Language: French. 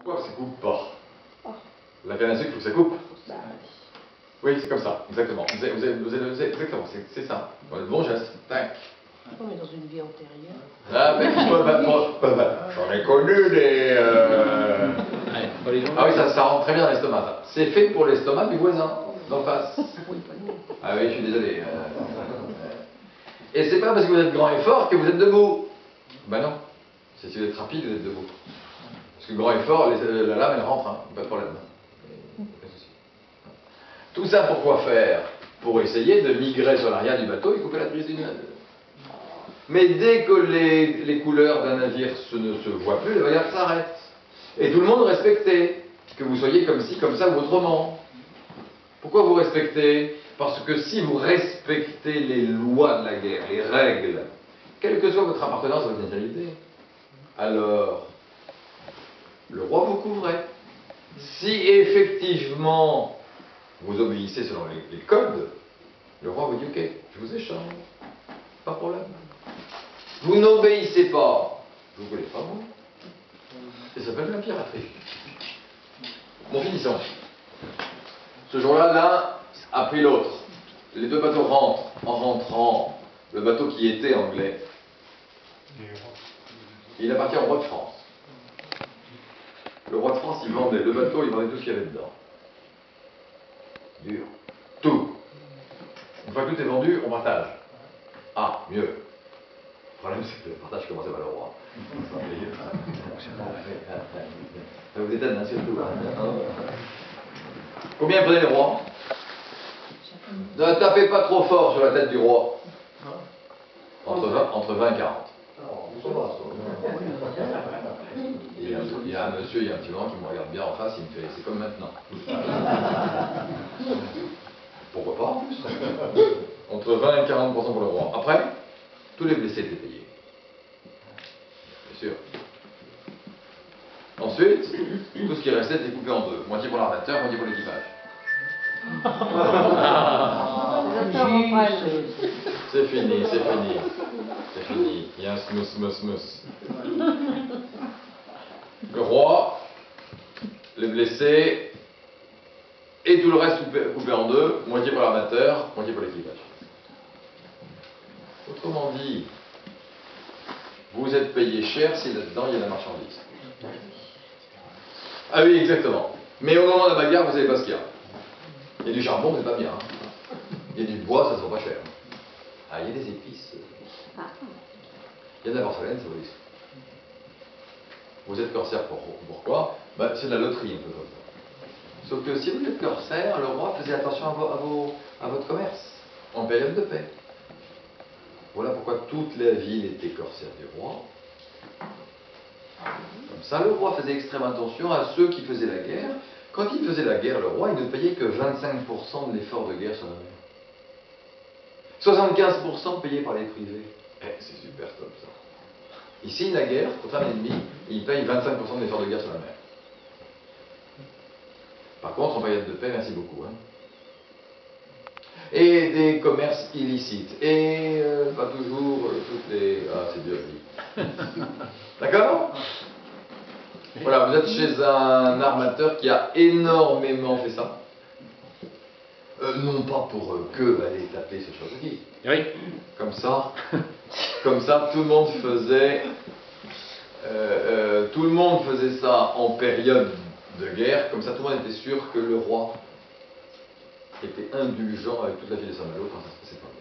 Pourquoi ça coupe pas? La canne à sucre, il faut que ça coupe. Oui, c'est comme ça, exactement. Exactement, c'est ça. Dans le bon geste. Tac. Non, mais dans une vie antérieure. Ah, mais j'en ai connu des. Ah oui, ça rentre très bien dans l'estomac, ça. C'est fait pour l'estomac du voisin, d'en face. Ah oui, je suis désolé. Et c'est pas parce que vous êtes grand et fort que vous êtes debout. Ben non. C'est si vous êtes rapide, vous êtes debout. Parce que grand et fort, la lame, elle rentre, hein. Pas de problème. Pas de souci. Tout ça pour quoi faire? Pour essayer de migrer sur l'arrière du bateau et couper la prise du navire. Mais dès que les couleurs d'un navire ne se voient plus, le voyage s'arrête. Et tout le monde respectait. Que vous soyez comme ci, comme ça ou autrement. Pourquoi vous respectez? Parce que si vous respectez les lois de la guerre, les règles, quelle que soit votre appartenance à votre nationalité, alors le roi vous couvrait. Si effectivement vous obéissez selon les codes, le roi vous dit ok, je vous échange, pas de problème. Vous n'obéissez pas, je vous connais pas moi. Ça s'appelle la piraterie. Bon, finissons. Ce jour-là, l'un a pris l'autre. Les deux bateaux rentrent. En rentrant, le bateau qui était anglais, il appartient au roi de France. Le roi de France, il vendait le bateau, il vendait tout ce qu'il y avait dedans. Dur. Tout. Une fois que tout est vendu, on partage. Ah, mieux. Le problème, c'est que le partage commençait par le roi. Ça vous étonne, hein, surtout. Combien prenait le roi? Ne tapez pas trop fort sur la tête du roi. Entre 20 et 40. Il y a un monsieur, il y a un petit moment qui me regarde bien en face, il me fait, c'est comme maintenant. Pourquoi pas en plus? Entre 20 et 40% pour le roi. Après, tous les blessés étaient payés. Bien sûr. Ensuite, tout ce qui restait était coupé en deux. Moitié pour l'armateur, moitié pour l'équipage. C'est fini, c'est fini. C'est fini. Il y a un smous. Le roi, les blessés, et tout le reste coupé en deux, moitié pour l'armateur, moitié pour l'équipage. Autrement dit, vous êtes payé cher si là-dedans il y a la marchandise. Ah oui, exactement. Mais au moment de la bagarre, vous savez pas ce qu'il y a. Il y a du charbon, c'est pas bien. Hein. Il y a du bois, ça se vend pas cher. Ah, il y a des épices. Il y a de la porcelaine, ça vous dit. Vous êtes corsaire pourquoi? Ben, c'est de la loterie un peu comme ça. Sauf que si vous êtes corsaire, le roi faisait attention à votre commerce, en période de paix. Voilà pourquoi toute la ville était corsaire du roi. Comme ça, le roi faisait extrême attention à ceux qui faisaient la guerre. Quand il faisait la guerre, le roi, il ne payait que 25% de l'effort de guerre sur la mer. 75% payé par les privés. Eh, c'est super top ça. Il signe la guerre contre un ennemi, et il paye 25% de l'effort de guerre sur la mer. Par contre, en période de paix, merci beaucoup. Hein. Et des commerces illicites. Et pas toujours toutes les... Ah, c'est dur à dire. D'accord? Voilà, vous êtes chez un armateur qui a énormément fait ça. Non pas pour que aller taper ce Shotoki. Oui. Comme ça, tout le monde faisait... tout le monde faisait ça en période de guerre, comme ça tout le monde était sûr que le roi était indulgent avec toute la ville de Saint-Malo quand ça se passait pas.